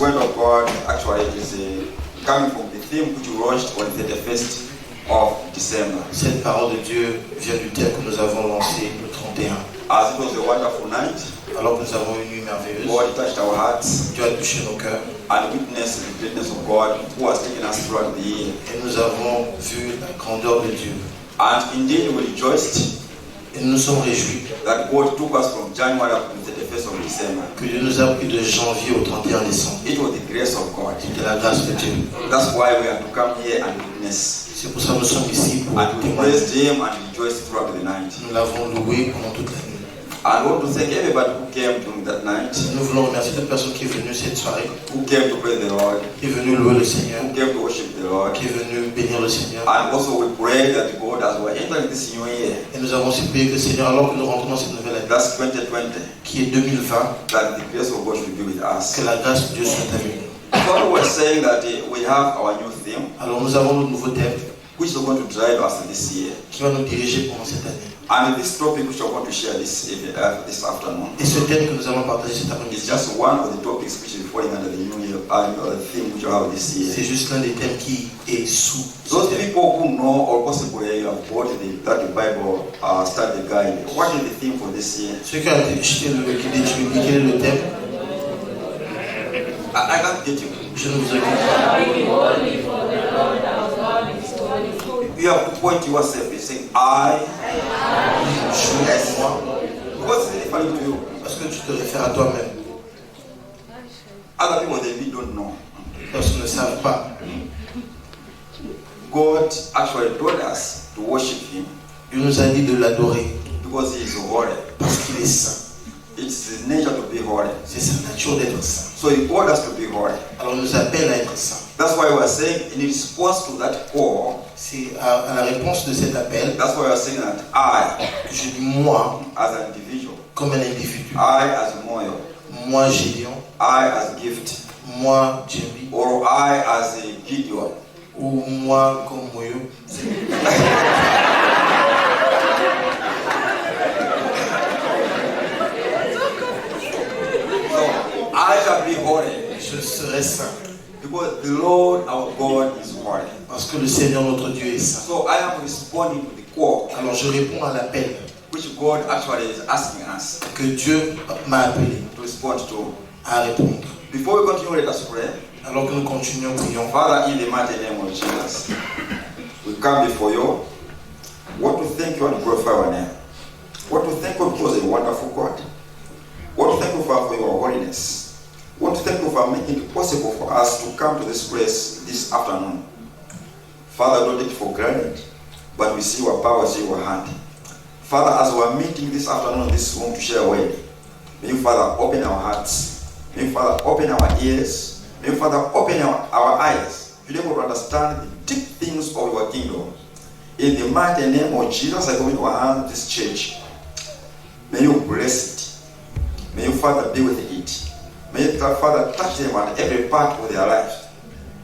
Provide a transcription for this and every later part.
word of God actually is coming from the theme which we launched on the 31st of December. Cette parole de Dieu vient du thème que nous avons lancé le 31. As it was a wonderful night, alors que nous avons une nuit merveilleuse, God touched our hearts Dieu a touché nos cœurs and witnessed the greatness of God who has taken us throughout the year. Et nous avons vu la grandeur de Dieu. And indeed we rejoiced et nous nous sommes réjouis that God took us from January up to the 31st of December. Que Dieu nous a pris de janvier au 31 décembre. It was the grace of God. C'était la grâce de Dieu. That's why we have to come here and witness. C'est pour ça que nous sommes ici pour témoigner. And we praised Him and rejoiced throughout the night. Nous l'avons loué pendant toute la nuit. And we want to thank everybody who came during that night. Nous voulons remercier toute personne qui est venue cette soirée. Who came to praise the Lord. Qui est venue louer le Seigneur. Who came to worship the Lord. Qui est venue bénir le Seigneur. And also we pray that God, as we are entering this new year. Et nous avons aussi prié que le Seigneur, alors que nous rentrons dans cette nouvelle année. That's 2020. Qui est 2020. That the grace of God should be with us. Que la grâce de Dieu soit avec nous. God was saying that we have our new theme. Alors nous avons notre nouveau thème. Which is going to drive us this year. Qui va nous diriger pendant cette année. And this topic which I want to share this afternoon. Et ce thème que nous allons partager cet après-midi. It's just one of the topics which is falling under the new year, theme which I have this year. C'est juste l'un des thèmes qui est sous. Those people who know or possibly have bought the Bible study guide. What is the theme for this year? Ceux qui ont acheté le guide, quel est le thème? I can't get you. Je ne vous ai pas. You have to point yourself and say, I. Yes. What's referring to you? Parce que tu te réfères à toi-même. Other people they don't know. Personne ne savent pas. God actually told us to worship Him. Il nous a dit de l'adorer. Because He is holy. Parce qu'il est saint. It's His nature to be holy. C'est sa nature d'être saint. So He called us to be holy. Alors il nous appelle à être saint. That's why we are saying in response to that call. C'est à la réponse de cet appel. That's why we are saying that I. Que je dis moi. As an individual. Comme un individu. I as Moyo. Moi Gédéon. I as Gift. Moi Jerry. Or I as a Gideon. Ou moi comme Moyo. I shall be holy. Je serai saint. Because the Lord our God is holy. Parce que le Seigneur notre Dieu est saint. So I am responding to the call. Alors je réponds à l'appel. Which God actually is asking us. Que Dieu m'a appelé. To respond to. À répondre. Before we continue, let us pray. Alors que nous continuons, prions. Father, in the mighty name of Jesus, we come before you. Want to thank you and glorify your name. Want to thank you because you're a wonderful God. Want to thank you for your holiness. Want to thank you for making it possible for us to come to this place this afternoon. Father, don't take it for granted, but we see your power, see your hand. Father, as we are meeting this afternoon in this room to share a word, may you, Father, open our hearts. May you, Father, open our ears. May you, Father, open our eyes to be able to understand the deep things of your kingdom. In the mighty name of Jesus, I go into our hands this church. May you bless it. May you, Father, be with it. May you, Father, touch them at every part of their lives.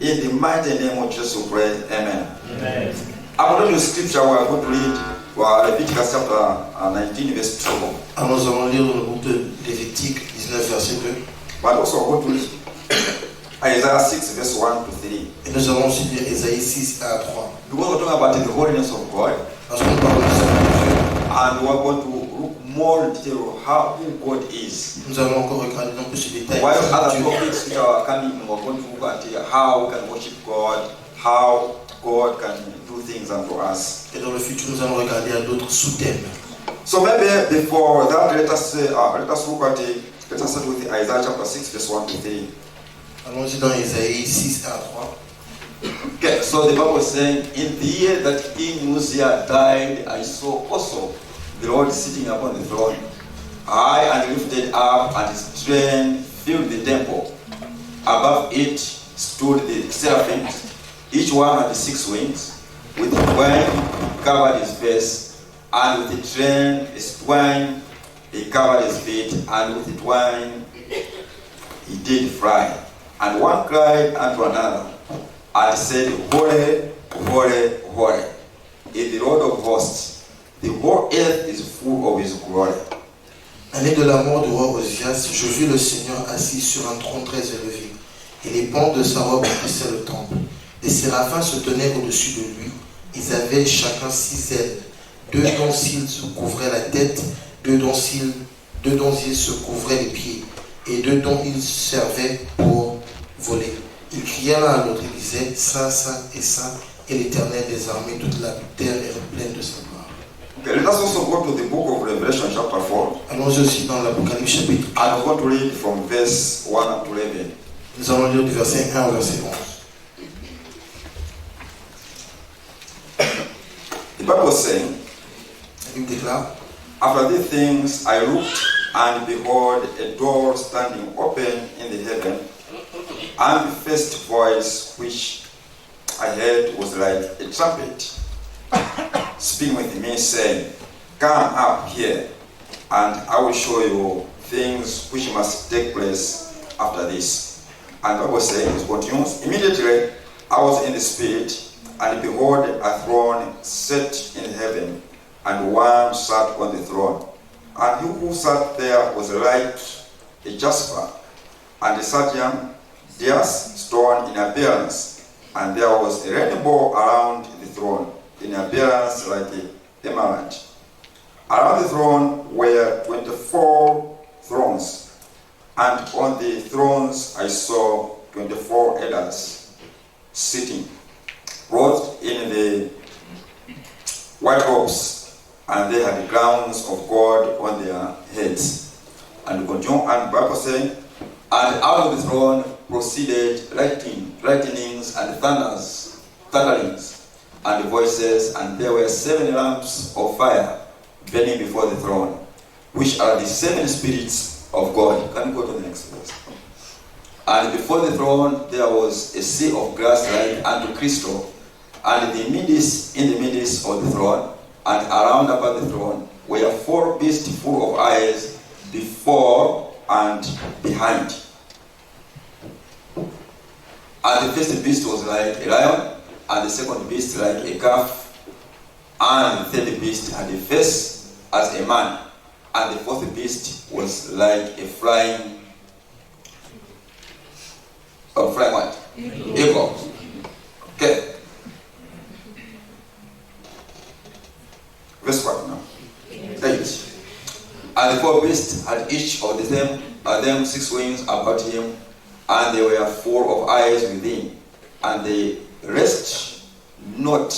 In the mighty name of Jesus, we pray. Amen. Amen. I'm going to scripture we are going to read Leviticus chapter 19, verse 2. Alors nous allons lire dans le groupe de Lévitique 19, verset 2. But also going to read Isaiah 6, verse 1 to 3. Et nous allons aussi lire Isaïe 6 à 3. Because we're talking about the holiness of God. Parce qu'on parle de ça de Dieu. And we are going to look more in detail who God is. Nous allons encore regarder dans plus de détails. While other topics which are coming, we're going to look at how we can worship God, how God can do things unto us. Et dans le futur, nous allons regarder à d'autres sous-thèmes. So maybe before that, let us look at let us start with Isaiah chapter 6, verse 1 to 3. Allons-y dans Isaïe 6 à 3. Okay, so the Bible is saying, in the year that King Uzziah died, I saw also the Lord sitting upon the throne, high and lifted up, and his train filled the temple. Above it stood the seraphim, each one had 6 wings. With twine he covered his face, and with the train his twine he covered his feet, and with the twine he did fly. And one cried unto another, and said, Holy, holy, holy is the Lord of hosts. The whole earth is full of his glory. L'année de la mort du roi Osias, je vis le Seigneur assis sur un trône très élevé, et les pans de sa robe remplissaient le temple. Des séraphins se tenaient au-dessus de lui. Ils avaient chacun 6 ailes. 2 dont s'ils se couvraient la tête, 2 dont ils se couvraient les pieds, et 2 dont ils servaient pour voler. Ils criaient l'un à l'autre, ils disaient, Saint, Saint et Saint est l'Éternel des armées, toute la terre est pleine de sa gloire. Okay, let us also go to the book of Revelation chapter 4. Allons aussi dans l'Apocalypse chapitre 4. And we're going to read from verse 1 up to 11. Nous allons lire du verset 1 au verset 11. The Bible is saying, La Bible déclare, after these things I looked, and behold, a door standing open in the heaven, and the first voice which I heard was like a trumpet, speaking with me, saying, Come up here, and I will show you things which must take place after this. And the Bible saying, it continues, immediately I was in the Spirit, and behold, a throne set in heaven, and one sat on the throne. And he who sat there was like a jasper, and a sardius stone in appearance, and there was a rainbow around the throne, in appearance like an emerald. Around the throne were 24 thrones, and on the thrones I saw 24 elders sitting, clothed in the white robes, and they had crowns of gold on their heads. And continue, and the Bible saying, and out of the throne proceeded lightnings and thunderings, and voices, and there were 7 lamps of fire burning before the throne, which are the 7 spirits of God. Can you go to the next verse? And before the throne there was a sea of glass like unto crystal, and in the midst of the throne, and around about the throne were 4 beasts full of eyes before and behind. And the first beast was like a lion, and the second beast like a calf, and the third beast had a face as a man, and the fourth beast was like a flying what? Eagle. Okay. Verse 1 now. 8. And the 4 beasts had each of them 6 wings about him, and they were full of eyes within, and they rest not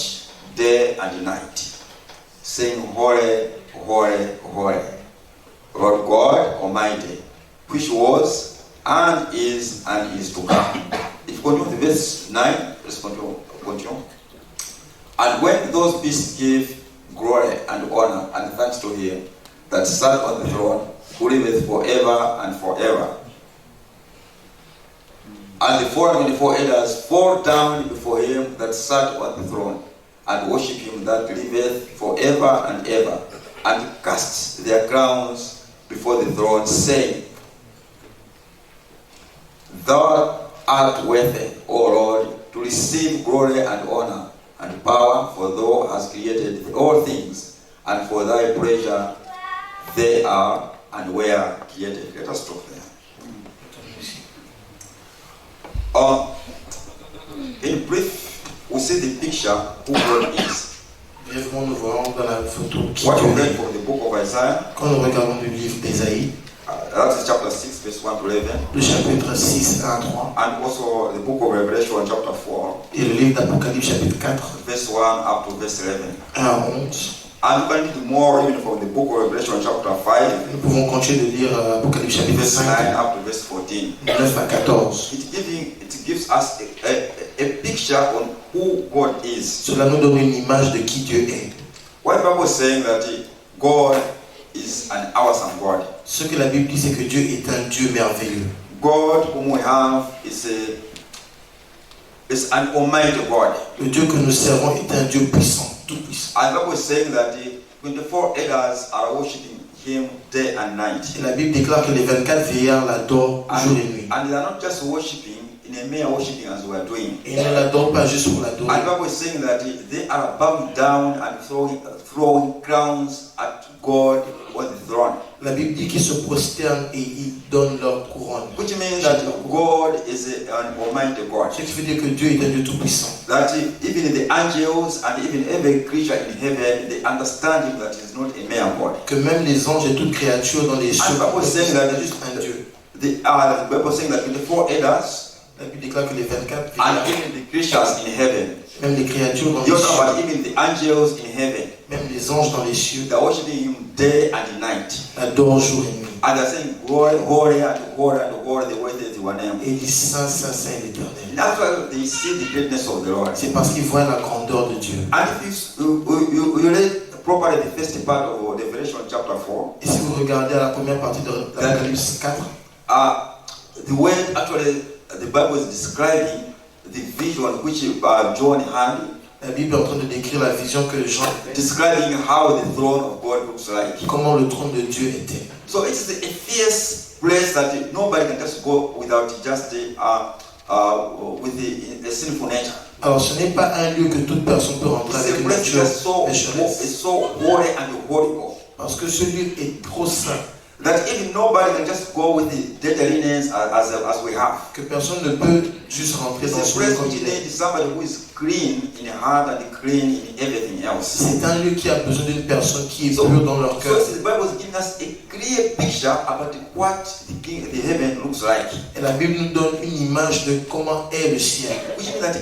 day and night, saying, Holy, holy, holy, Lord God Almighty, which was and is to come. If you continue to verse 9, let's continue. And when those beasts give glory and honor and thanks to him that sat on the throne, who liveth forever and forever. And the 24 elders fall down before him that sat on the throne, and worship him that liveth forever and ever, and cast their crowns before the throne, saying, Thou art worthy, O Lord, to receive glory and honor and power, for thou hast created all things, and for thy pleasure they are and were created. Let us stop there. In brief, we see the picture who God is. Brièvement, nous voyons dans la photo qui What we read from the book of Isaiah. Quand nous regardons le livre d'Ésaïe, that is chapter 6, verse 1 to 11. Le chapitre 6, 1 à 3. And also the book of Revelation, chapter 4. Et le livre d'Apocalypse, chapitre 4. Verse 1 up to verse 11. 1 à 11. And you can read more even from the book of Revelation, chapter 5. Nous pouvons continuer de lire Apocalypse, chapitre verse 5. 9 up to verse 14. 9 à 14. It gives us a picture on who God is. Cela nous donne une image de qui Dieu est. Why the Bible is saying that God is an awesome God. Ce que la Bible dit, c'est que Dieu est un Dieu merveilleux. God whom we have is an almighty God. Le Dieu que nous servons est un Dieu puissant, tout puissant. And the Bible is saying that the 24 elders are worshiping him day and night. Et la Bible déclare que les 24 vieillards l'adorent jour et nuit. And they are not just worshiping in a mere worshiping as we are doing. Et ils ne l'adorent pas juste pour l'adorer. And the Bible is saying that they are bowing down and throwing crowns at God on the throne. La Bible dit qu'ils se prosternent et ils donnent leur couronne. Which means that God is an almighty God. Ce qui veut dire que Dieu est un Dieu tout-puissant. That even the angels and even every creature in heaven, they understand him that he is not a mere God. Que même les anges et toute créature dans les cieux connaissent juste un Dieu. The Bible saying that 24 elders La Bible déclare que les 24 and even the creatures in heaven, même les créatures dans les you cieux, know about even the angels in heaven, même les anges dans les cieux, they're worshiping him day and night. adorent jour et nuit. And they're saying, Holy, holy, and holy, and holy, the way is your name. Et ils disent Saint, Saint, Saint l'Éternel. And that's why they see the greatness of the Lord. C'est parce qu'ils voient la grandeur de Dieu. And if you read properly the first part of Revelation chapter 4, Et si vous regardez à la première partie de l'Apocalypse 4, the way actually the Bible is describing the vision which John had, la Bible est en train de décrire la vision que Jean avait, describing how the throne of God looks like. comment le trône de Dieu était. So it's a fierce place that nobody can just go without just with a sinful nature. Alors ce n'est pas un lieu que toute personne peut rentrer avec une nature pécheresse. It's so holy and horrible. Parce que ce lieu est trop saint. That even nobody can just go with the dead linens as we have. Que personne ne peut juste rentrer dans ce lieu comme il est. Somebody who is clean in heart and clean in everything else. C'est un lieu qui a besoin d'une personne qui est pure dans leur cœur. So the Bible is giving us a clear picture about what the heaven looks like. Et la Bible nous donne une image de comment est le ciel. Which means that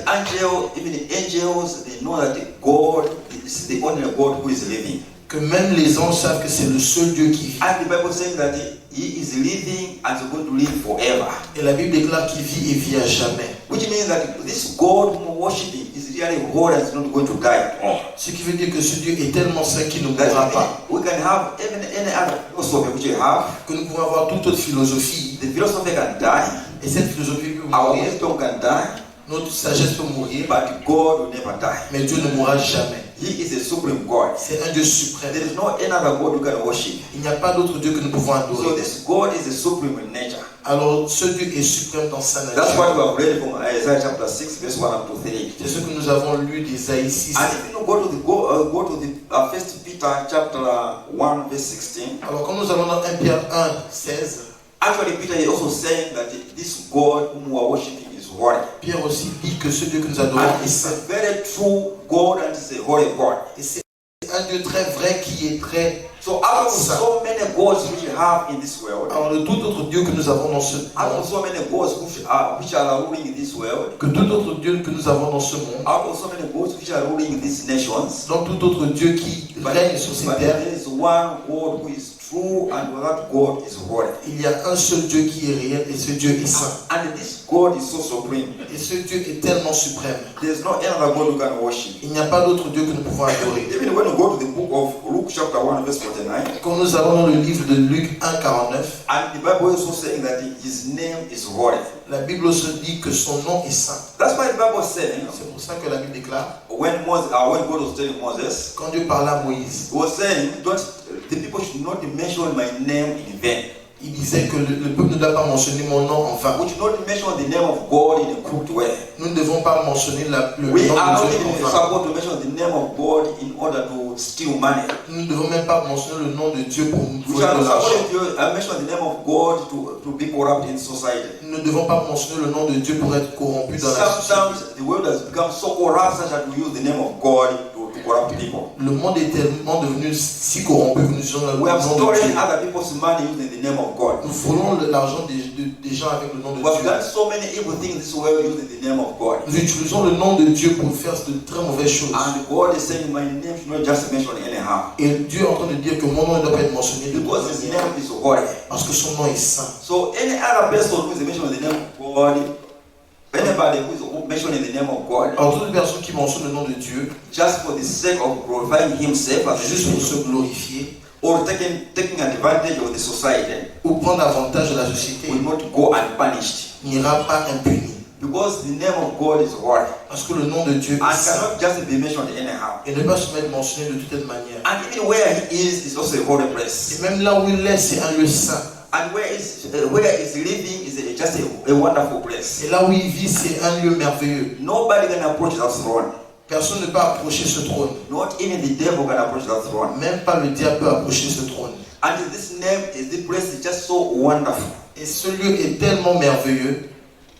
even the angels, they know that God is the only God who is living. Que même les anges savent que c'est le seul Dieu qui vit. And the Bible saying that he is living and is going to live forever. Et la Bible déclare qu'il vit et vit à jamais. Which means that this God whom we are worshiping is really holy and is not going to die at all. Ce qui veut dire que ce Dieu est tellement saint qu'il ne mourra pas. We can have even any other philosophy which we have. Que nous pouvons avoir toute autre philosophie. The philosophy can die. Et cette philosophie peut Our mourir. wisdom can die. Notre sagesse peut mourir. But God will never die. Mais Dieu ne mourra jamais. He is a supreme God. C'est un Dieu suprême. There is no another God you can worship. Il n'y a pas d'autre Dieu que nous pouvons adorer. So this God is a supreme in nature. Alors ce Dieu est suprême dans sa nature. That's what we have read from Isaiah chapter 6 verse 1 up to 3. C'est ce que nous avons lu d'Isaïe 6. And if you go to the First Peter chapter 1 verse 16. Alors quand nous allons dans 1 Pierre 1, 16. Actually Peter is also saying that this God whom we are worshiping is holy. Pierre aussi dit que ce Dieu que nous adorons est It's saint. a very true God and it's a holy God. Et c'est un Dieu très vrai qui est très So out of so many gods which we have in this world, alors de tout autre Dieu que nous avons dans ce out of monde, so many gods which are ruling in this world, que tout autre Dieu que nous avons dans ce monde, out of so many gods which are ruling in these nations, dans tout autre Dieu qui règne sur ces but terres, there is one God who is true and that God is holy. il y a un seul Dieu qui est réel et ce Dieu est saint. And this God is so supreme. Et ce Dieu est tellement suprême. There is no other God you can worship. Il n'y a pas d'autre Dieu que nous pouvons adorer. Even when you go to the book of Luke chapter 1 verse 49, Quand nous allons dans le livre de Luc 1, 49, and the Bible is also saying that his name is holy. la Bible se dit que son nom est saint. That's why the Bible is saying, C'est pour ça que la Bible déclare, when God was telling Moses, quand Dieu parla à Moïse, he was saying, the people should not mention my name in vain. il disait que le peuple ne doit pas mentionner mon nom en vain. We should not mention the name of God in a crooked way. Nous ne devons pas mentionner le nom We are not de Dieu even en vain. supposed to mention the name of God in order to steal money. Nous ne devons même pas mentionner le nom de Dieu pour nous We voler shall de not l'argent. supposed to mention the name of God to be corrupt in society. Nous ne devons pas mentionner le nom de Dieu pour être corrompu dans la société. Sometimes the world has become so corrupt such that we use the name of God to corrupt people. Le monde est tellement devenu si corrompu que nous utilisons le We have nom de stolen Dieu. other people's money using the name of God. Nous volons l'argent des gens avec le nom de We have Dieu. done so many evil things in this world using the name of God. Nous utilisons le nom de Dieu pour faire de très mauvaises choses. And God is saying, my name should not just be mentioned anyhow. Et Dieu est en train de dire que mon nom ne doit pas être mentionné de Because toute his manière, name is holy. parce que son nom est saint. So any other person who is mentioning the name of God, anybody who is mentioning the name of God, Alors toute personne qui mentionne le nom de Dieu, just for the sake of glorifying himself as juste pour se glorifier, or taking advantage of the society, ou prendre avantage de la société, will not go unpunished. n'ira pas impuni. Because the name of God is holy Parce que le nom de Dieu and est saint. cannot just be mentioned anyhow. Et ne pas se mettre mentionné de toute manière. And even where he is also a holy place. Et même là où il est, c'est un lieu saint. And where he's living is just a wonderful place. Et là où il vit, c'est un lieu merveilleux. Nobody can approach that throne. Personne ne peut approcher ce trône. Not even the devil can approach that throne. Même pas le diable peut approcher ce trône. And this name is the place is just so wonderful. Et ce lieu est tellement merveilleux.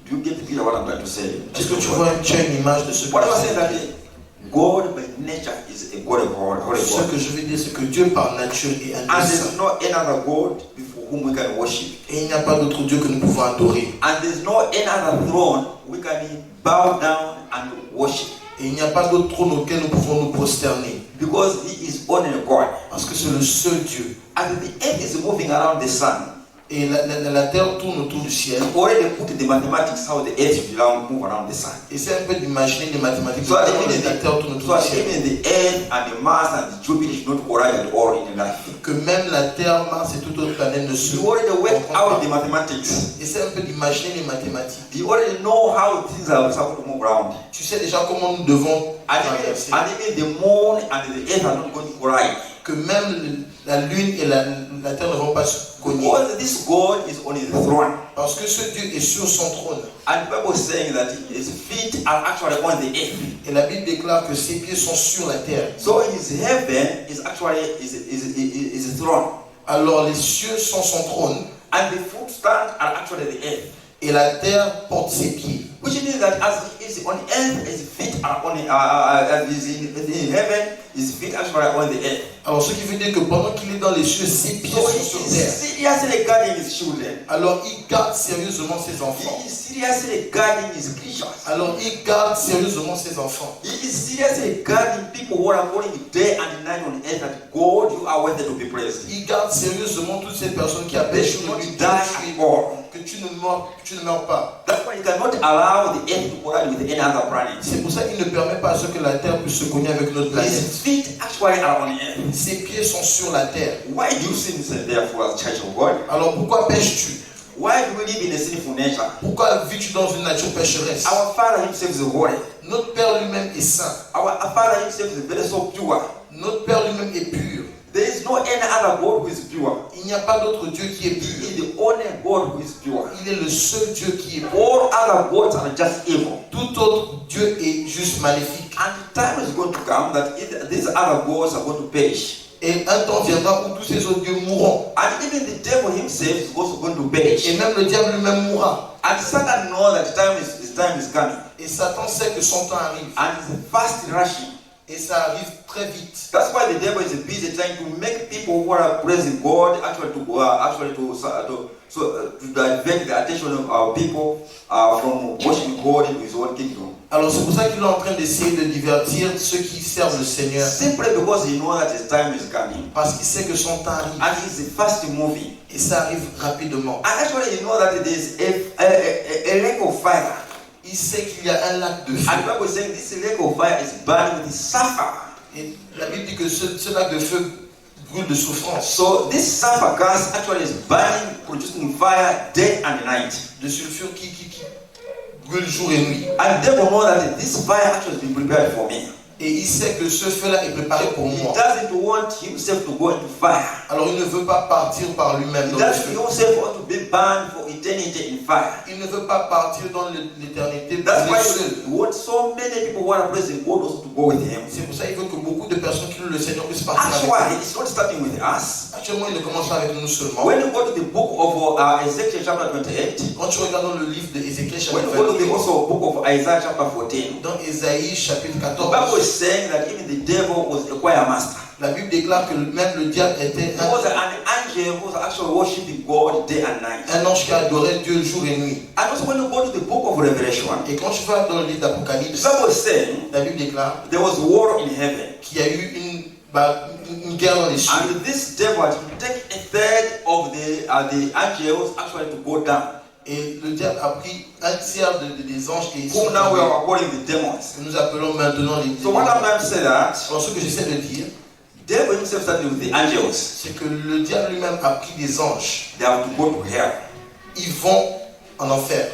Do you get the picture what I'm trying to say? Est-ce que tu vois, tu as une image de ce que What je I say that veux God by nature is a God of holy Ce God. que je veux dire, c'est que Dieu par nature est un Dieu And saint. there's no any other God before whom we can worship. Et il n'y a pas d'autre Dieu que nous pouvons adorer. And there's no any other throne we can bow down and worship. Et il n'y a pas d'autre trône auquel nous pouvons nous prosterner. Because He is only God. Parce que c'est le seul Dieu. And the earth is moving around the sun. Et la terre tourne autour du ciel. Already put the mathematics how the earth will move around the sun. Et c'est un peu d'imaginer les mathématiques. So La terre tourne autour du ciel. even the earth and the Mars and the Jupiter should not collide at all in life. Que même la terre, Mars et toute autre planète ne se You already worked comprennent out pas. the mathematics. Et c'est un peu d'imaginer les mathématiques. You already know how things are supposed to move around. Tu sais déjà comment nous devons traverser. And even the moon and the earth are not going to collide. Que même la lune et la terre ne vont pas se cogner. Because this God is on his throne. Parce que ce Dieu est sur son trône. And the Bible is saying that his feet are actually on the earth. Et la Bible déclare que ses pieds sont sur la terre. So his heaven is actually his throne. Alors les cieux sont son trône. And the footstands are actually the earth. Et la terre porte ses pieds. Which means that as he is on earth, his feet are on in heaven, his feet actually are on the earth. Alors ce qui veut dire que pendant qu'il est dans les cieux, ses pieds So sont he sur is terre. seriously guarding his children. Alors il garde sérieusement ses enfants. He is seriously guarding his creatures. Alors il garde sérieusement ses enfants. He is seriously guarding people who are calling day and night on earth that God, you are worthy to be praised. Il garde sérieusement toutes ces personnes qui appellent They sur should not lui die at all. que tu ne meurs pas. That's why he cannot allow the earth to collide with any other planet. C'est pour ça qu'il ne permet pas à ce que la terre puisse se cogner avec notre planète. His feet actually are on earth. Ses pieds sont sur la terre. Why do you sin therefore as church of God? Alors pourquoi pêches-tu? Why do we live in a sinful nature? Pourquoi vis-tu dans une nature pécheresse? Our Father himself is holy. Notre Père lui-même est saint. Our Father himself is very so pure. Notre Père lui-même est pur. There is no any other God who is pure. Il n'y a pas d'autre Dieu qui est He pur. is the only God who is pure. Il est le seul Dieu qui est pur. All other gods are just evil. Tout autre Dieu est juste maléfique. And the time is going to come that these other gods are going to perish. Et un temps viendra où tous ces autres dieux mourront. And even the devil himself is also going to perish. Et même le diable lui-même mourra. And Satan knows that his time is coming. Et Satan sait que son temps arrive. And it's fast rushing. Et ça arrive très vite. That's why the devil is busy trying to make people who are praising God to divert the attention of our people from worshiping God in His own kingdom. Alors c'est pour ça qu'il est en train d'essayer de divertir ceux qui servent le Seigneur. Simply because he knows that his time is coming. Parce qu'il sait que son temps arrive. And he's fast moving. Et ça arrive rapidement. And actually he knows that there is a lake of fire. Il sait qu'il y a un lac de feu. And the Bible is saying this lake of fire is burning with sulfur. Et la Bible dit que ce lac de feu brûle de souffrance. So this sulfur gas actually is burning, producing fire day and night. De sulfure qui brûle jour et nuit. And the devil knows that this fire actually has been prepared for me. Et il sait que ce feu-là est préparé pour He moi. doesn't want himself to go into fire. Alors il ne veut pas partir par lui-même He dans le doesn't feu. himself want to be burned for eternity in fire. Il ne veut pas partir dans l'éternité That's why seul. he wants so many people who are praising God also to go with him. C'est pour ça qu'il veut que beaucoup de personnes qui louent le Seigneur puissent partir avec Actually, lui. it's not starting with us. Actuellement, il ne commence pas avec nous seulement. When you go to the book of Ezekiel chapter 28, Quand tu regardes dans le livre d'Ézéchiel when chapitre you go to the 28, also book of Isaiah chapter 14, dans Ésaïe chapitre the Bible 14, is saying that even the devil was a choir master. la Bible déclare que même le diable était He was an angel who was actually worshiping God day and night. un ange qui adorait Dieu jour et nuit. And also when you go to the book of Revelation, Et quand tu vas dans le livre the d'Apocalypse, Bible is saying la Bible déclare there was war in heaven. qu'il y a eu une guerre dans les cieux. And this devil had to take a third of the angels actually to go down. Et le diable a pris un tiers des anges et ils sont Whom now we tombés. are calling the demons. Nous appelons maintenant les So what I'm trying to say that Alors ce que j'essaie de dire, devil himself started with the angels. c'est que le diable lui-même a pris des anges. They have to go to hell. Ils vont en enfer.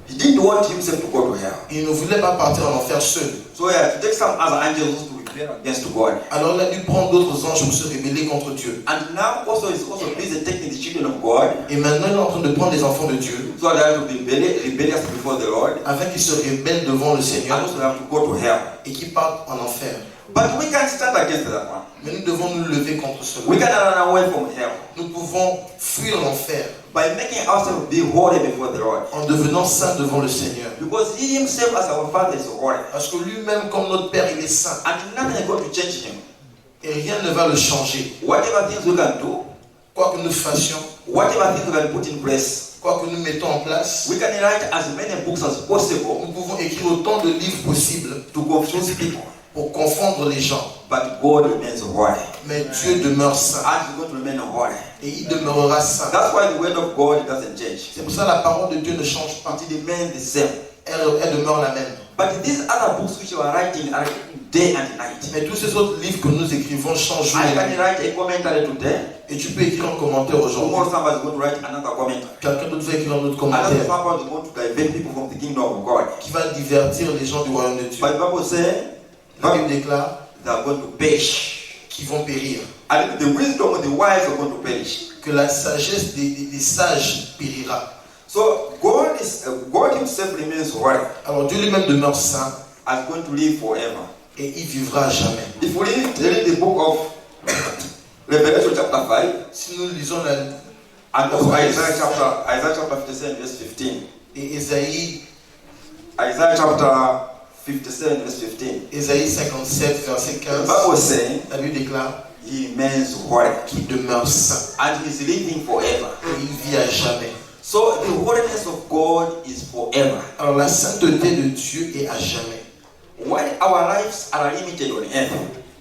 He didn't want himself to go to hell. Il ne voulait pas partir en enfer seul. So he had to take some other angels to rebel against God. Alors il a dû prendre d'autres anges pour se rebeller contre Dieu. And now also he's also busy taking the children of God, Et maintenant il est en train de prendre les enfants de Dieu so they have to be rebellious before the Lord, afin qu'ils se rebellent devant le and Seigneur also they have to go to hell. et qu'ils partent en enfer. But we can't stand against that one. Mais nous devons nous lever contre We cela. can run away from hell Nous pouvons fuir l'enfer by making ourselves be holy before the Lord. en devenant saints devant le Seigneur. Because He Himself, as our Father, is holy. Parce que lui-même, comme notre Père, il est saint. And nothing is going to change Him. Et rien ne va le changer. Whatever things we can do, Quoi que nous fassions, whatever things we can put in place, quoi que nous mettons en place, we can write as many books as possible nous pouvons écrire autant de livres possibles to confuse people. pour confondre les gens. But God remains holy. Mais Dieu demeure saint. And He's going to remain holy. Et il demeurera saint. That's why the word of God doesn't change. C'est pour ça que la parole de Dieu ne change pas. It remains the same. Elle demeure la même. But these other books which you are writing are day and night. Mais tous ces autres livres que nous écrivons changent jour I et can nuit. write a commentary today. Et tu peux écrire un commentaire aujourd'hui. Tomorrow somebody is going to write another commentary. Quelqu'un d'autre va écrire un autre Another commentaire somebody is going to divert people from the kingdom of God. qui va divertir les gens du royaume de Dieu. But the Bible says La Bible déclare they are going to perish. qu'ils vont périr. And the wisdom of the wise are going to perish. Que la sagesse des sages périra. So God Himself remains holy. Alors Dieu lui-même demeure saint As going to live forever. et il vivra à jamais. If we read the book of Revelation chapter 5, Si nous lisons la and also Isaiah chapter 57 verse 15. et Ésaïe Isaiah chapter 57 verse 15. Ésaïe 57 verset The 15, Bible says la Bible déclare He remains holy qu'il demeure saint and He's living forever. et il vit à jamais. So the holiness of God is forever. Alors la sainteté de Dieu est à jamais. While our lives are limited on earth,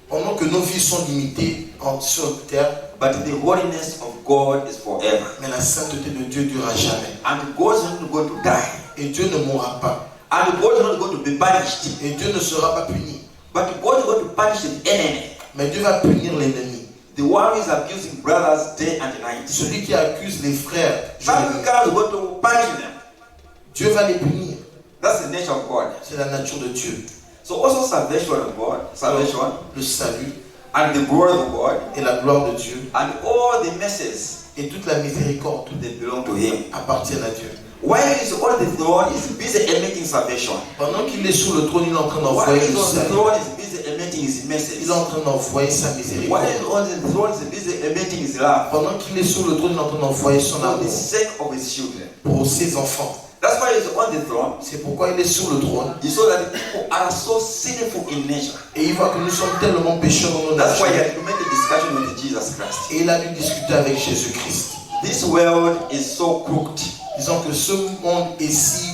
Pendant que nos vies sont limitées sur terre, but the holiness of God is forever. mais la sainteté de Dieu durera jamais. And God is not going to die. Et Dieu ne mourra pas. And God is not going to be punished. Et Dieu ne sera pas puni. But God is going to punish the enemy. Mais Dieu va punir l'ennemi. The one who is abusing brothers day and night. Celui qui accuse les frères, But God is going to punish them. Dieu va les punir. That's the nature of God. C'est la nature de Dieu. So also salvation of God, salvation, Le salut and the glory of God, et la gloire de Dieu and all the mercies, et toute la miséricorde they belong to Him. appartiennent à Dieu. While He is on the throne, He's busy emitting salvation. Pendant qu'il est sur le trône, il est en train While d'envoyer He's le on the salut. throne, He's busy emitting His mercies. Il est en train d'envoyer sa While miséricorde. He's on the throne, He's busy emitting His love Pendant qu'il est sur le trône, il est en train d'envoyer son for the amour sake of His children. pour ses enfants. That's why He's on the throne. C'est pourquoi il est sur le trône. He saw that the people are so sinful in nature. Et il voit que nous sommes tellement pécheurs dans nos That's why He natures. had to make a discussion with Jesus Christ. Et il a dû discuter avec Jésus-Christ. This world is so crooked. Disons que ce monde est si...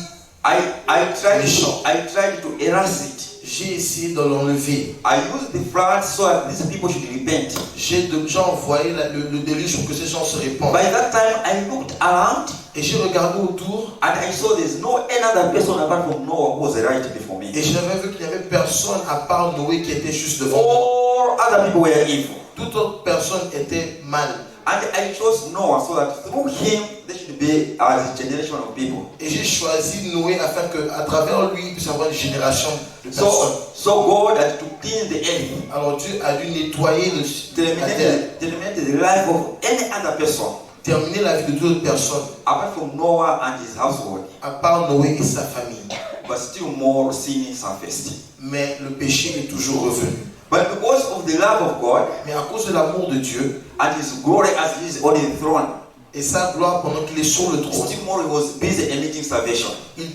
I tried to erase it. J'ai essayé de l'enlever. I used the flood so that these people should repent. J'ai déjà envoyé le déluge pour que ces gens se répandent. By that time, I looked around Et j'ai regardé autour and I saw there's no another person apart from Noah who was right before me. et j'avais vu qu'il n'y avait personne à part Noé qui était juste devant moi. All other people were evil. Toute autre personne était mal. And I chose Noah so that through him there should be a generation of people. Et j'ai choisi Noé afin qu'à travers lui, il puisse avoir une génération de personnes. So God had to clean the earth. Alors Dieu a dû nettoyer la terre, Terminate the life of any other person terminer la vie de toute personne, apart from Noah and his household. à part Noé et sa famille. But still more sin surfaced. Mais le péché est toujours revenu. But because of the love of God Mais à cause de l'amour de Dieu and His glory as He is on the throne, et sa gloire pendant qu'il est sur le trône, still more He was busy emitting salvation. il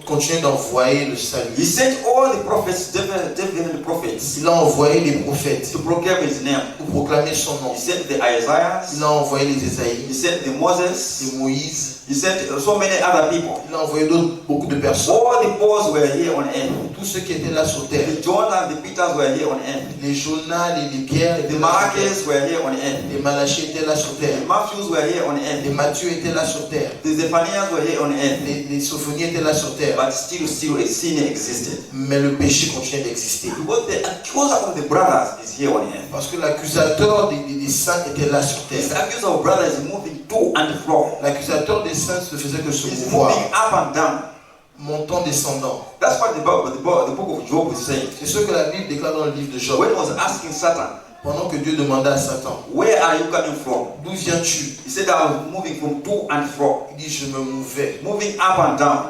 continue d'envoyer le salut. He sent all the prophets, different prophets, Il a envoyé les prophètes to proclaim His name. pour proclamer son nom. He sent the Isaiah. Il a envoyé les He Ésaïe, sent the Moses. les Moïse. He sent so many other people. Il a envoyé beaucoup de personnes. All the Pauls were here on earth. Tous ceux qui étaient là sur terre. The John and the Peters were here on earth. Les Jonas, les Pierre The étaient là sur terre. Marcus were here on earth. Les Malachie étaient là sur terre. The Matthews were here on Les earth. Matthieu étaient là sur terre. The Zephaniahs were here on earth. Les Sophonies étaient là sur terre. But still a sin existed. Mais le péché continuait d'exister. Because the accuser of the brothers is here on earth. Parce que l'accusateur des saints était là sur This terre. accuser of brothers is moving to and fro. L'accusateur des saints ne faisait que se He's mouvoir, moving up and down. montant, descendant. That's what the book of Job is saying. C'est ce que la Bible déclare dans le livre de Job. When he was asking Satan, Pendant que Dieu demandait à Satan, where are you coming from? d'où viens-tu? He said, I was moving from to and fro, Il dit, je me mouvais, moving up and down.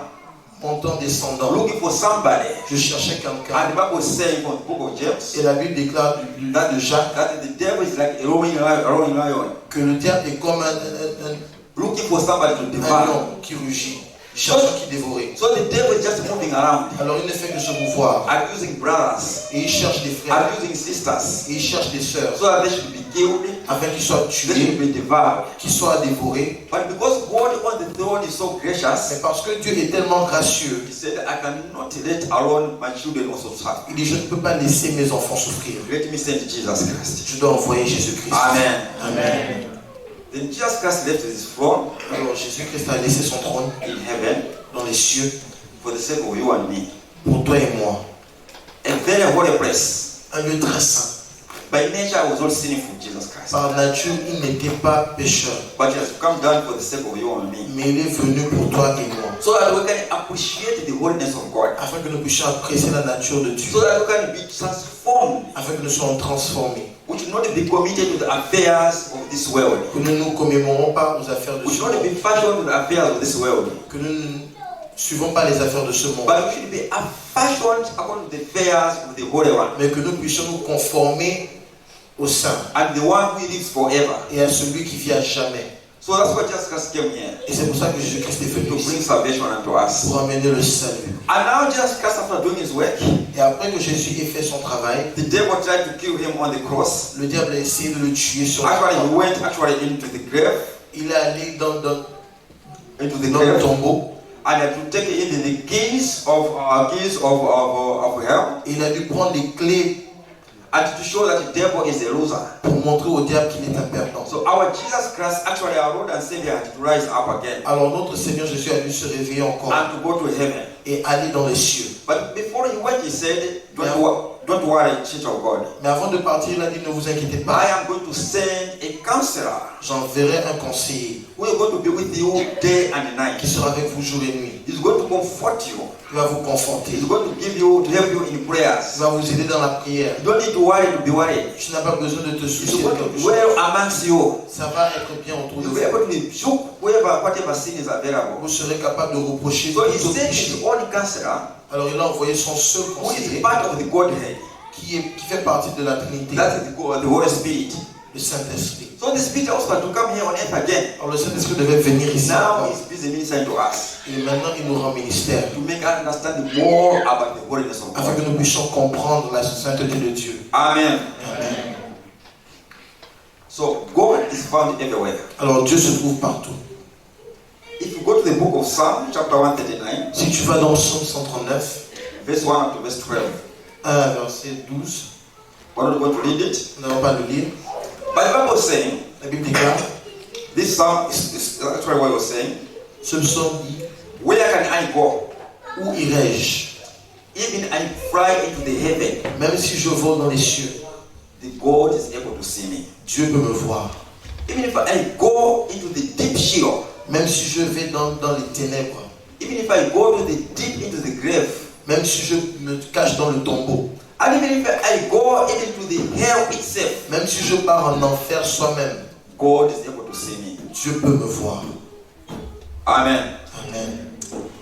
montant, descendant. looking for somebody. Je cherchais quelqu'un. And the Bible says in the book of James Et la Bible déclare de Jacques that the devil is like a roaring lion, que le diable est comme un looking for somebody to devour. lion qui rugit, cherchant qui dévorer. So the devil is just moving around, Alors il ne fait que se mouvoir. abusing brothers, Et il cherche des frères. abusing sisters, Et il cherche des sœurs. so that they should be killed, Afin qu'ils soient they should tués, be devoured. qu'ils soient dévorés. But because God on the throne is so gracious, Mais parce que Dieu est tellement gracieux, He said, I cannot let alone my children also suffer. il dit je ne peux pas laisser mes enfants souffrir. Let me send Jesus Christ. Je dois envoyer Jésus-Christ. Amen. Amen. Then Jesus Christ left his throne Alors Jésus-Christ a laissé son trône in heaven dans les cieux for the sake of you and me. pour toi et moi. A very holy place. Un lieu très saint. By nature, I was not sinful, Jesus Christ. Par nature, il n'était pas pécheur. But he has come down for the sake of you and me. Mais il est venu pour toi et moi. So that we can appreciate the holiness of God. Afin que nous puissions apprécier la nature de Dieu. So that we can be transformed. Afin que nous soyons transformés. We should not be committed to the affairs of this world. Que nous ne nous commémorons pas aux affaires de We ce should not monde. be fashioned to the affairs of this world. Que nous ne suivons pas les affaires de ce monde. But we should be fashioned according to the affairs of the Holy One. Mais que nous puissions nous conformer au Saint. And the one who lives forever. Et à celui qui vit à jamais. So that's why Jesus Christ came here. Et c'est pour ça que Jésus-Christ est venu To bring ici. salvation unto us. Pour amener le salut. And now Jesus Christ, after doing his work, Et après que Jésus ait fait son travail, the devil tried to kill him on the cross. le diable a essayé de le tuer sur la Actually, he croix. went into the grave, Il est allé dans into the le grave, tombeau. and had to take in the keys of hell, Et il a dû prendre les clés and to show that the devil is a loser. pour montrer au diable qu'il est un perdant. So our Jesus Christ, actually our Lord and Savior, had to rise up again Alors notre Seigneur Jésus a dû se réveiller encore and to go to heaven. et aller dans les cieux. But before he went, he said, don't worry, church of God. Mais avant de partir, il a dit ne vous inquiétez I pas, am going to send a counselor j'enverrai un conseiller who is going to be with you day and night. qui sera avec vous jour et nuit. He's going to comfort you. Il va vous conforter. He's going to help you in Il prayers. va vous aider dans la prière. You don't need to worry to be worried. Tu n'as pas besoin de te He's soucier de going to quelque be chose. well amongst you. Ça va être bien autour de You'll be vous. able to rebuke whatever sin is available. Vous serez capable de reprocher So tout he autre sent péché. his own counselor, Alors il a envoyé son seul who is conseiller part of the Godhead. qui fait partie de la Trinité, That is the Holy Spirit. le Saint-Esprit. So the Spirit also had to come here on earth again. Alors le Saint-Esprit devait venir ici Now encore. he's busy ministering to us Et maintenant il nous rend ministère to make us understand more about the holiness of afin que God. nous puissions comprendre la sainteté de Dieu. Amen. Amen. So God is found everywhere. Alors Dieu se trouve partout. If you go to the book of Psalm, chapter 139, Si tu vas dans le psaume 139, verse 1 up to verse 12, 1 verset 12, we're not going to read it. nous n'allons pas le lire. But the Bible is saying, La Bible déclare, this psalm is actually what it was saying. ce psaume dit, Where can I go? où irai-je? Even I fly into the heaven, Même si je vole dans les cieux, the God is able to see me. Dieu peut me voir. Even if I go into the deep Sheol, Même si je vais dans les ténèbres, even if I go to the deep into the grave, même si je me cache dans le tombeau, and even if I go into the hell itself, même si je pars en enfer soi-même, God is able to see me. Dieu peut me voir. Amen. Amen.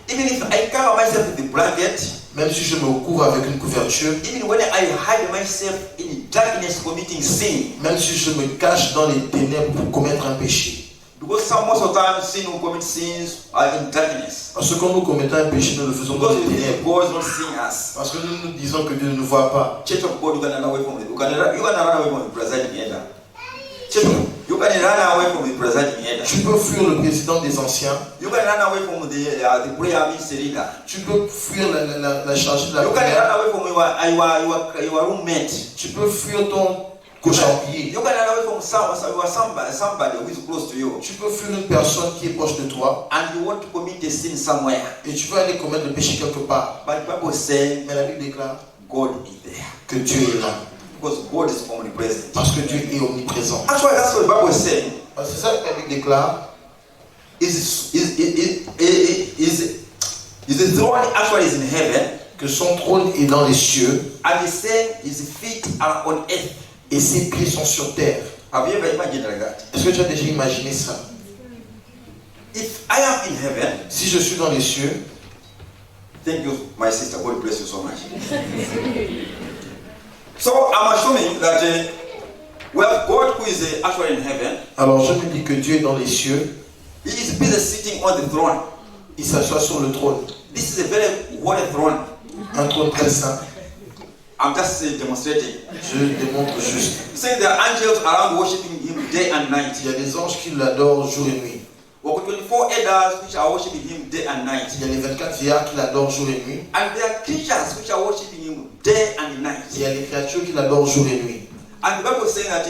Even if I cover myself with the blanket, Même si je me couvre avec une couverture, even when I hide myself in darkness committing sin, même si je me cache dans les ténèbres pour commettre un péché. because most of the time sin will commit sins are in darkness. Parce que quand nous commettons un péché, nous le faisons dans Because les we think ténèbres. God is not seeing us. Parce que nous nous disons que Dieu ne nous voit pas. Church of God, you can run away from it. You can run away from the presiding elder. Church, you can run away from the presiding elder. Tu peux fuir le président des anciens. You can run away from the prayer ministry leader. Tu peux fuir la chargée de la You can prière. run away from your roommate. Tu peux fuir ton co-champier. You can run away from somebody who is close to you. Tu peux fuir une personne qui est proche de toi. And you want to commit a sin somewhere. Et tu veux aller commettre le péché quelque part. But the Bible says Mais la Bible déclare God is there. que Dieu est là. Because God is omnipresent. Parce que Dieu est omniprésent. Actually, that's what the Bible is saying. Parce que c'est ça que la Bible déclare. The throne actually is in heaven. Que son trône est dans les cieux. And he said his feet are on earth. Et ses pieds sont sur terre. Have you ever imagined like that? Est-ce que tu as déjà imaginé ça? If I am in heaven, Si je suis dans les cieux, Thank you, my sister. God bless you so much. So I'm assuming that we have God who is actually in heaven. Alors je me dis que Dieu est dans les cieux. He is busy sitting on the throne. Il s'assoit sur le trône. This is a very holy throne. Un trône très saint. I'm just demonstrating. Je démontre juste. Saying there are angels around worshiping him day and night. Il y a des anges qui l'adorent jour et nuit. There are 24 elders which are worshiping him day and night. Il y a les 24 vieillards qui l'adorent jour et nuit. And there are creatures which are worshiping him day and night. Il y a les créatures qui l'adorent jour et nuit. And the Bible is saying that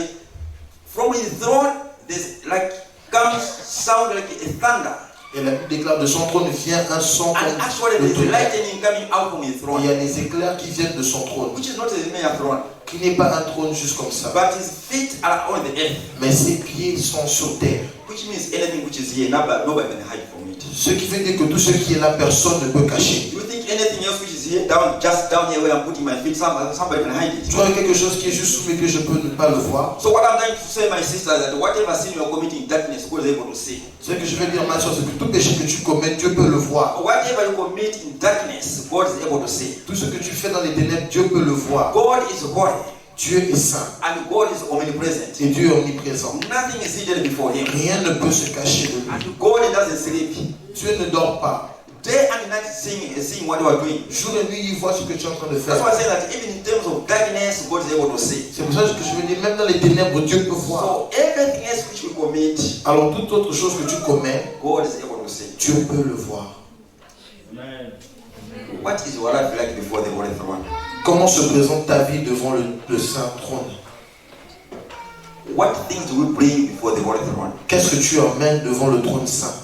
from his throne there's like comes sound like a thunder. Et la Bible déclare de son trône vient un son And comme actually le there's tonnerre. lightning coming out from his Et throne. il y a les éclairs qui viennent de son trône. Which is not a mere throne. Qui n'est pas un trône juste comme ça. But his feet are on the earth. Mais ses pieds sont sur terre. Which means anything which is here, nobody can hide from it. Ce qui veut dire que tout ce qui est là, personne ne peut cacher. You think anything else which is here, just down here where I'm putting my feet, somebody can hide it? Tu vois quelque chose qui est juste sous mes pieds, je peux ne pas le voir. So what I'm trying to say, my sister, is that whatever sin you are committing in darkness, God is able to see. Ce que je veux dire, ma soeur, c'est que tout péché que tu commets, Dieu peut le voir. Whatever you commit in darkness, God is able to see. Tout ce que tu fais dans les ténèbres, Dieu peut le voir. God is holy. Dieu est saint. And God is omnipresent. Et Dieu est omniprésent. Nothing is hidden before him. Rien ne peut se cacher de lui. And God doesn't sleep. Dieu ne dort pas. Day and night seeing what you are doing. Jour et nuit, il voit ce que tu es en train de That's faire. why I say that even in terms of darkness, God is able to see. C'est pour ça que je veux dire, même dans les ténèbres, Dieu peut voir. So everything else which we commit, Alors toute autre chose que tu commets, God is able to see. Dieu peut le voir. Amen. What is your life like before the Holy Throne? Comment se présente ta vie devant le saint trône? What things do we bring before the Holy Throne? Qu'est-ce que tu emmènes devant le trône saint?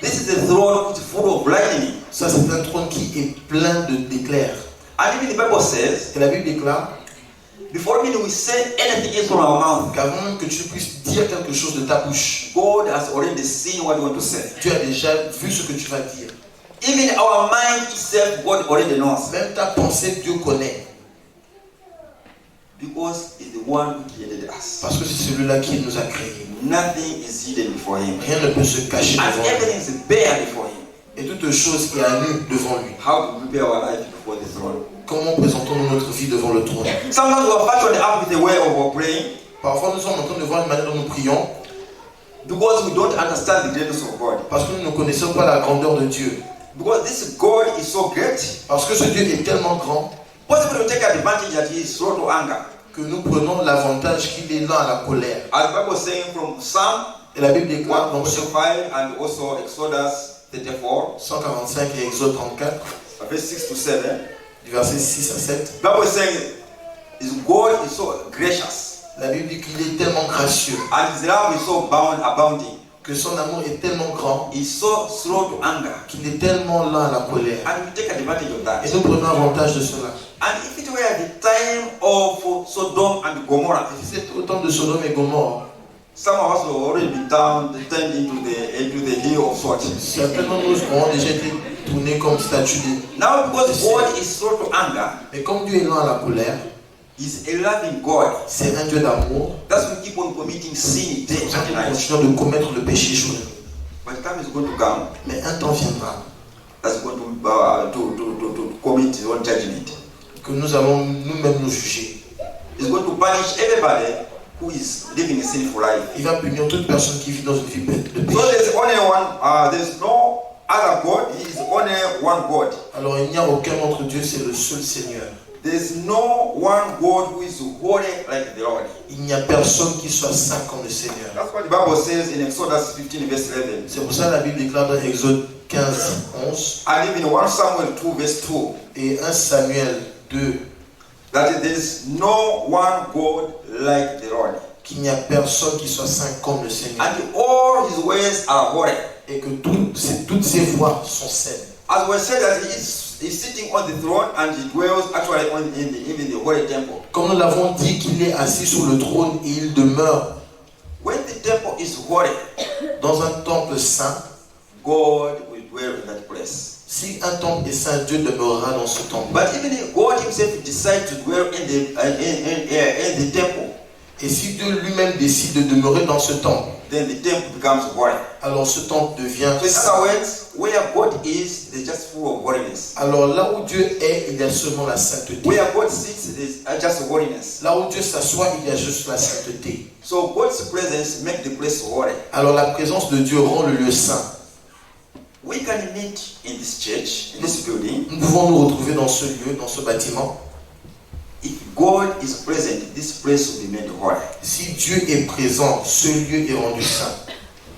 This is the throne which is full of lightning. Ça, c'est un trône qui est plein d'éclairs. And even the Bible says, Et la Bible déclare before we say anything else from our mouth, qu'avant même que tu puisses dire quelque chose de ta bouche, God has already seen what you want to say. tu as déjà vu ce que tu vas dire. Even our mind itself, God already knows. Même ta pensée, Dieu connaît. Because He's the one who created us. Parce que c'est celui-là qui nous a créés. Nothing is hidden before Him. Rien ne peut se cacher And devant lui. everything is bare before Him. Et toute chose est à nu devant lui. How to prepare our life before the throne? Comment présentons-nous notre vie devant le trône? Sometimes we are fashioned up with a way of our praying Parfois, nous sommes en train de voir une manière dont nous prions because we don't understand the greatness of God. parce que nous ne connaissons pas la grandeur de Dieu. Because this God is so great, Parce que ce Dieu est tellement grand possible to take advantage that He is slow to anger. que nous prenons l'avantage qu'il est lent à la colère. As the Bible is saying from Psalm Et la Bible déclare dans 145 and also Exodus 34, 145 et Exode 34, verse 6 to 7, du verset 6 à 7, the Bible is saying His God is so gracious la Bible dit qu'il est tellement gracieux, and His love is so abounding. que son amour est tellement grand, He's so slow to anger. qu'il est tellement lent à la colère. And we take advantage of that. Et nous prenons avantage de cela. And if it were the time of Sodom and Gomorrah, Et si c'est au temps de Sodome et Gomorrhe, some of us have already been turned into the hill of salt. certainement nous aurons déjà été tournés comme statues. Now, because God is slow to anger, Mais comme Dieu est lent à la colère, He's a loving God. c'est un Dieu d'amour. That's why we keep on committing sin day Nous and night. continuons de commettre le péché jour et nuit. But the time is going to come Mais un temps viendra that's going to commit His own judgment. que nous allons nous-mêmes nous juger. He's going to punish everybody who is living a sinful life. Il va punir toute personne qui vit dans une vie de So péché. there's only one. There's no other God. He is only one God. Alors il n'y a aucun autre Dieu, c'est le seul Seigneur. There's no one God who is holy like the Lord. Il n'y a personne qui soit saint comme le Seigneur. That's what the Bible says in Exodus 15 verse 11. C'est pour ça que la Bible déclare dans Exode 15, 11 And even 1 Samuel 2 verse 2 et 1 Samuel 2 that there is no one God like the Lord. qu'il n'y a personne qui soit saint comme le Seigneur. And all His ways are holy. Et que toutes ses voies sont saines. As we said that He's sitting on the throne and He dwells actually in the holy temple. Comme nous l'avons dit qu'il est assis sur le trône et il demeure When the temple is holy, dans un temple saint. God will dwell in that place. Si un temple est saint, Dieu demeurera dans ce temple. But even if God Himself decides to dwell in the temple, Et si Dieu lui-même décide de demeurer dans ce temple, then the temple becomes holy. Alors ce temple devient So in saint. other words, where God is, there's just full of holiness. Alors là où Dieu est, il y a seulement la sainteté. Where God sits, there's just holiness. Là où Dieu s'assoit, il y a juste la sainteté. So God's presence makes the place holy. Alors la présence de Dieu rend le lieu saint. We can meet in this church, in this building. Nous pouvons nous retrouver dans ce lieu, dans ce bâtiment. If God is present, this place will be made holy. Si Dieu est présent, ce lieu est rendu saint.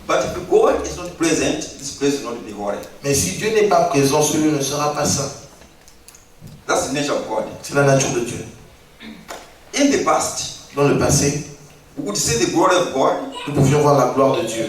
But if God is not present, this place will not be holy. Mais si Dieu n'est pas présent, ce lieu ne sera pas saint. That's the nature of God. C'est la nature de Dieu. In the past, Dans le passé, we would see the glory of God nous pouvions voir la gloire de Dieu,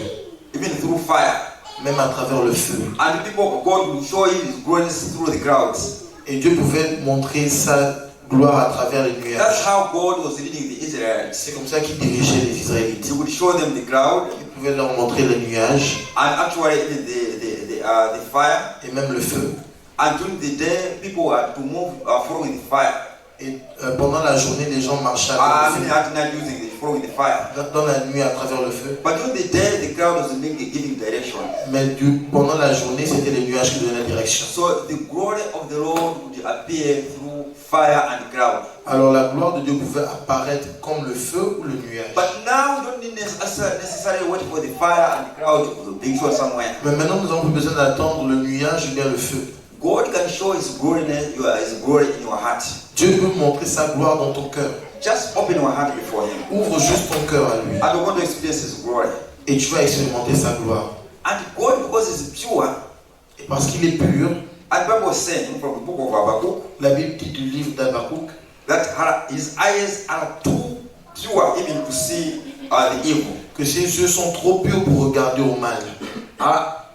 even through fire. même à travers le feu. And the people of God will show His glory through the clouds. Et Dieu pouvait montrer sa gloire à travers les That's nuages. how God was leading the Israelites. C'est comme ça qu'il dirigeait les Israélites. He would show them the cloud Il pouvait leur montrer les nuages and actually even the fire. et même le feu. And during the day, people had to move following the fire. Et pendant la journée, les gens marchaient à And travers at night using the following the fire. le feu. Dans la nuit, à travers le feu. But during the day, the cloud was giving direction. Mais pendant la journée, c'était les nuages qui donnaient la direction. So the glory of the Lord would appear through fire and cloud. Alors la gloire de Dieu pouvait apparaître comme le feu ou le nuage. But now you don't need necessarily wait for the fire and the cloud to be shown somewhere. Mais maintenant, nous n'avons plus besoin d'attendre le nuage ou bien le feu. God can show His glory in your heart. Dieu peut montrer sa gloire dans ton cœur. Just open your heart before Him. Ouvre juste ton cœur à lui. And you're going to experience His glory. Et tu vas expérimenter sa gloire. And God, because He's pure, Et parce qu'il est pur, and the Bible is saying from the book of Habakkuk la Bible dit du livre d'Habakkuk that His eyes are too pure even to see the evil. que ses yeux sont trop purs pour regarder au mal.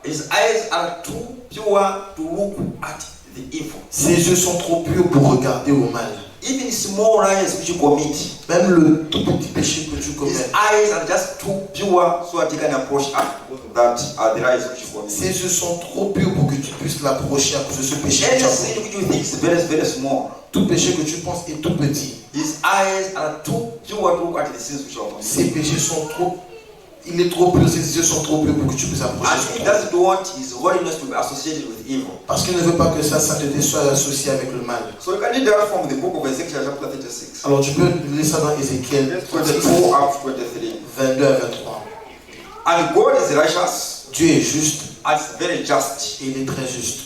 His eyes are too pure to look at the evil. Ses yeux sont trop purs pour regarder au mal. Even small lies which you commit, Même le tout petit péché que tu His commets. eyes are just too pure so that He can approach up because of that the lies which you commit. Ses yeux sont trop purs pour que tu puisses l'approcher à cause de ce péché que Any tu as sin commis. which you think is very, very small, Tout péché que tu penses est tout petit. His eyes are too pure to look at the sins which you have Ces committed. péchés sont trop... Il est trop pur, ses yeux sont trop purs pour que tu puisses approcher. And He doesn't want His holiness to be associated with evil. Parce qu'il ne veut pas que sa sainteté soit associée avec le mal. So you can read that from the book of Ezekiel chapter 36. Alors tu peux lire ça dans Ézéchiel 24 up to 23. 22 à 23. And God is righteous Dieu est juste and very just. et il est très juste.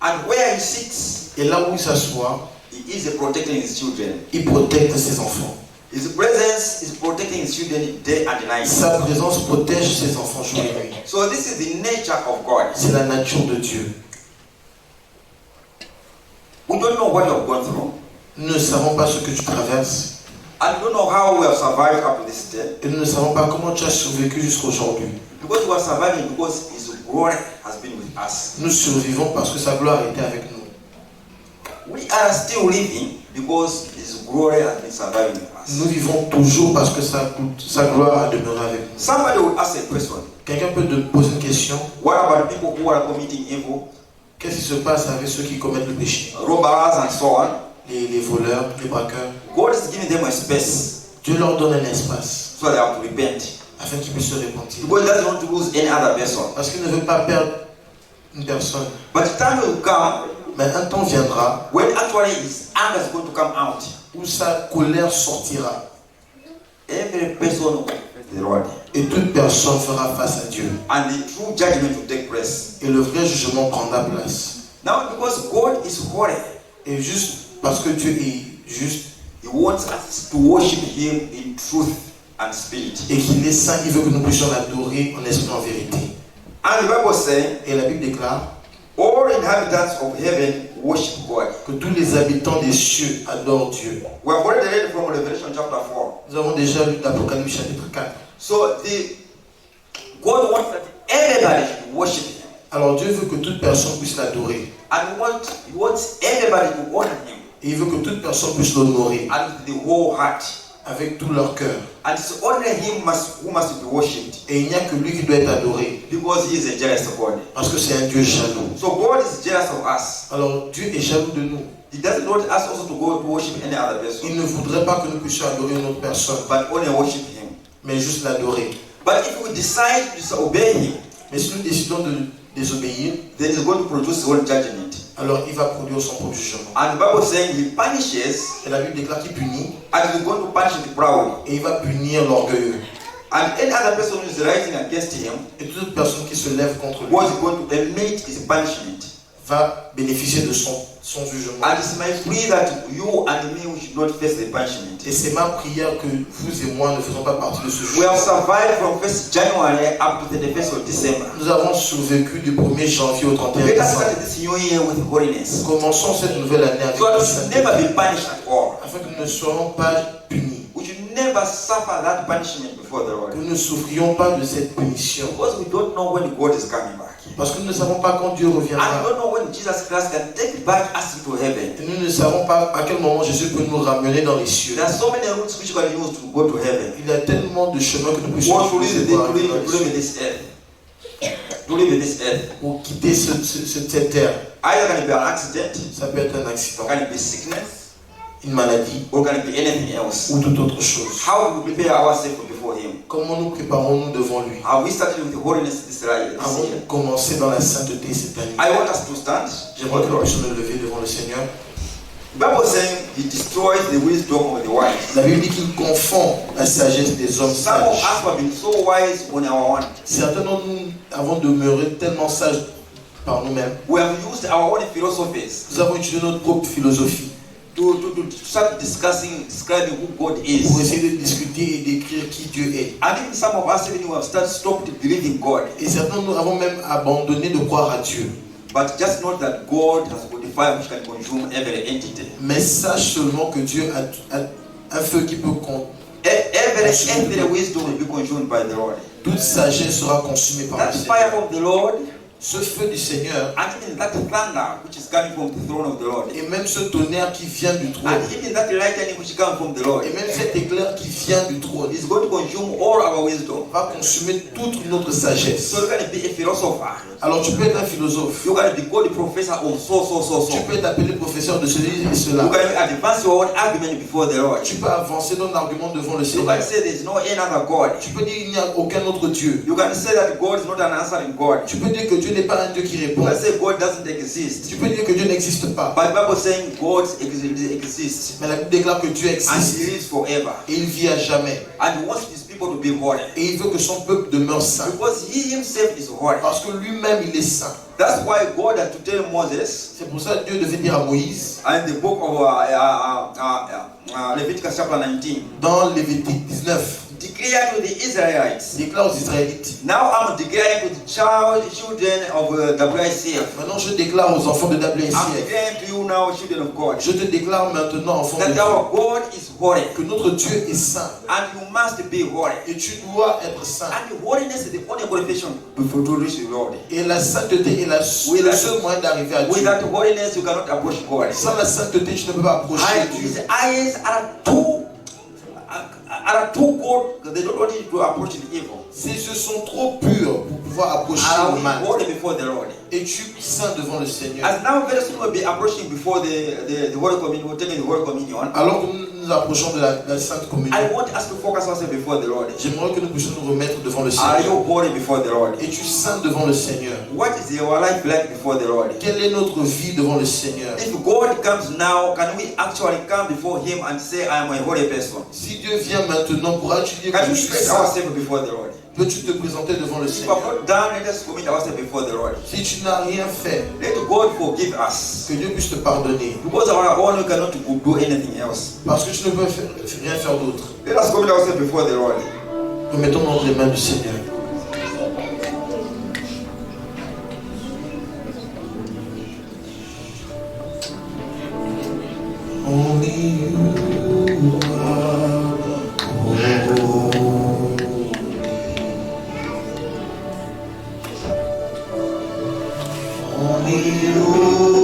And where He sits, Et là où il s'assoit, He is protecting His children. il protège ses enfants. His presence is protecting His children day and night. Sa présence protège ses enfants jour et nuit. So this is the nature of God. C'est la nature de Dieu. We don't know what you have gone through. Nous ne savons pas ce que tu traverses. And we don't know how we have survived up to this day. Et nous ne savons pas comment tu as survécu jusqu'à aujourd'hui. Because we are surviving because His glory has been with us. Nous survivons parce que sa gloire était avec nous. We are still living because His glory has been surviving with us. Nous vivons toujours parce que sa gloire a demeuré avec nous. Somebody will ask a question. Quelqu'un peut te poser une question. What about people who are committing evil, Qu'est-ce qui se passe avec ceux qui commettent le péché? robbers and so on? Les voleurs, les braqueurs. God is giving them a space Dieu leur donne un espace so they have to repent. afin qu'ils puissent se repentir. Because He doesn't want to lose any other person. Parce qu'il ne veut pas perdre une personne. But the time will come Mais un temps viendra when actually His anger is going to come out. où sa colère sortira. Every person will face the Lord. Et toute personne fera face à Dieu. And the true judgment will take place. Et le vrai jugement prendra place. Now, because God is holy, Et juste parce que Dieu est juste He wants us to worship Him in truth and spirit. et qu'il est saint, il veut que nous puissions l'adorer en esprit et en vérité. And the Bible says, Et la Bible déclare all inhabitants of heaven worship God. que tous les habitants des cieux adorent Dieu. We have already read from Revelation chapter 4. Nous avons déjà lu d'Apocalypse chapitre 4. So God wants that everybody should worship Him. Alors Dieu veut que toute personne puisse l'adorer. And He wants everybody to honor Him. Et il veut que toute personne puisse l'honorer And with the whole heart. avec tout leur cœur. And it's only Him who must be worshipped. Et il n'y a que lui qui doit être adoré. Because He is a jealous God. Parce que c'est un Dieu jaloux. So God is jealous of us. Alors Dieu est jaloux de nous. He doesn't want us also to go to worship any other person. Il ne voudrait pas que nous puissions adorer une autre personne, But only worship Him. mais juste l'adorer. But if we decide to disobey him, Mais si nous décidons de désobéir, then he's going to produce his own judgment. alors il va produire son propre jugement. And the Bible is saying he punishes, Et la Bible déclare qu'il punit, and he's going to punish the proud. et il va punir l'orgueilleux. And any other person who is rising against him, Et toute personne qui se lève contre lui was going to emit his punishment. va bénéficier de son jugement. And it's my prayer that you and me we should not face the punishment. Et c'est ma prière que vous et moi ne faisons pas partie de ce We have jugement. survived from 1st January up to the 1st of December. Nous avons survécu du 1er janvier au 31 Let us décembre. start this new year with holiness. Commençons cette nouvelle année avec So that la we should sainteté, never be punished at all. afin que nous ne soyons pas punis, We should never suffer that punishment before the Lord. que nous ne souffrions pas de cette punition. Because we don't know when God is coming back. Parce que nous ne savons pas quand Dieu And we reviendra. don't know when Jesus Christ can take back us into heaven. Et nous ne savons pas à quel moment Jésus peut nous ramener dans les cieux. There are so many routes which we can use to go to heaven. Il y a tellement de chemins que nous puissions What to utiliser live pour arriver dans les in cieux, this earth. To live in this earth. pour quitter cette terre. Either can it be an accident, Ça peut être un accident, can it be sickness, une maladie or can it be anything else. ou toute autre chose. How do we prepare ourselves before Him? Comment nous préparons-nous devant lui? Have we started with holiness this Avant year? de commencer dans la sainteté cette année, I want us to stand. j'aimerais que nous puissions nous lever devant le Seigneur. The Bible is saying He destroys the wisdom of the wise. La Bible dit qu'il confond la sagesse des hommes Some of sages. us have been so wise on our own. Certains d'entre nous avons demeuré tellement sages par nous-mêmes. We have used our own philosophies Nous avons utilisé notre propre philosophie to start describing who God pour is. essayer de discuter et d'écrire qui Dieu est. And even some of us even have stopped believing God. Et certains de nous avons même abandonné de croire à Dieu. But just note that God has got a fire which can consume every entity. Mais sache seulement que Dieu a un feu qui peut Every wisdom will be consumed by the Lord. toute sagesse sera consumée par That le fire Seigneur. of the Lord, Ce feu du Seigneur and even that thunder which is coming from the throne of the Lord, et même ce tonnerre qui vient du trône and even that lightning which comes from the Lord, et même cet éclair qui vient du trône is going to consume all our wisdom. va consumer toute notre sagesse. So you can be a philosopher. Alors tu peux être un philosophe, You can be called a professor of so. tu peux t'appeler professeur de ceci et You cela, can advance your own argument before the Lord. tu peux avancer ton argument devant le You Seigneur, can say there is no any other God. tu peux dire il n'y a aucun autre Dieu, You can say that God is not an answering God. tu peux dire que Dieu n'est pas un Dieu qui You répond, can say God doesn't exist. tu peux dire que Dieu n'existe pas, But the Bible is saying God exists mais la Bible déclare que Dieu and existe He lives forever. et il vit à jamais And He wants His people to be holy. et il veut que son peuple demeure saint Because He Himself is holy. parce que lui-même il est saint. That's why God had to tell Moses C'est pour ça que Dieu devait dire à Moïse in the book of Leviticus chapter 19, dans Lévitique 19, declare to the Israelites, il déclare aux Israélites, now I'm declaring to the children of WICF. maintenant je déclare aux enfants de I'm WICF, declaring to you now, children of God, je te déclare maintenant enfant de that Dieu, our God is holy, que notre Dieu est saint and you must be holy. et tu dois être saint. And holiness is the only qualification to reach the Lord. Et la sainteté est le seul moyen d'arriver à Dieu. Without holiness, you cannot approach God. Sans la sainteté, tu ne peux pas approcher And Dieu. His eyes are too good. They don't want you to approach the evil. Ses yeux sont trop purs pour pouvoir approcher Are le we mal. holy before the Lord? Es-tu saint devant le Seigneur? As now very soon we'll be approaching before the Holy Communion, we're taking the Holy Communion. Alors que nous approchons de la Sainte Communion, I want us to focus ourselves before the Lord. j'aimerais que nous puissions nous remettre devant le Are Seigneur. you holy before the Lord? Es-tu saint devant le Seigneur? What is your life like before the Lord? Quelle est notre vie devant le Seigneur? If God comes now, can we actually come before Him and say, I am a holy person? Si Dieu vient maintenant, pourras-tu dire que Can je we suis place saint? ourselves before the Lord? Peux-tu te présenter devant le If we Seigneur? have not done, let us commit ourselves before the Lord. Si tu n'as rien fait, Let God forgive us. que Dieu puisse te pardonner. Because on our own we cannot do anything else. Parce que tu ne peux rien faire d'autre. Let us commit ourselves before the Lord. Nous mettons dans les mains du Seigneur. Only you are holy. Only you